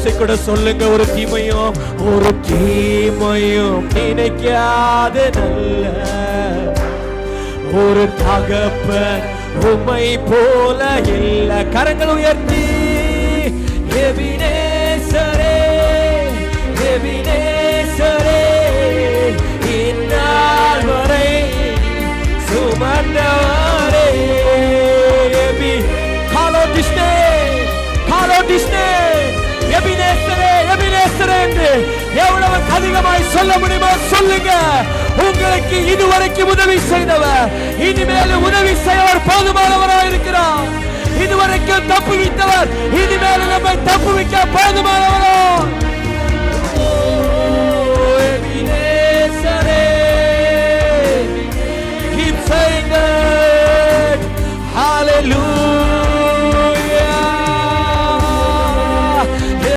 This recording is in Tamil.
வார்த்தை கூட சொல்லுங்க, ஒரு தீமையும் நினைக்காத நல்ல ஒரு தகப்பன் உம்மை போல இல்ல. கரங்கள் உயர்த்தி எபினேசரே எபினேசரே இந்நாள் வரை சுமந்தவரே. காலோ டிஸ்னே எபினேசரே எபினேசரே என்று எவ்வளவு அதிகமாய் சொல்ல முடியுமோ சொல்லுங்க. உங்களுக்கு இதுவரைக்கும் உதவி செய்தவர் இனிமேல் உதவி செய்யவர் போதுமானவராக இருக்கிறார். இதுவரைக்கும் தப்புவித்தவர் இனிமேல் நம்மை தப்புவிக்க போதுமான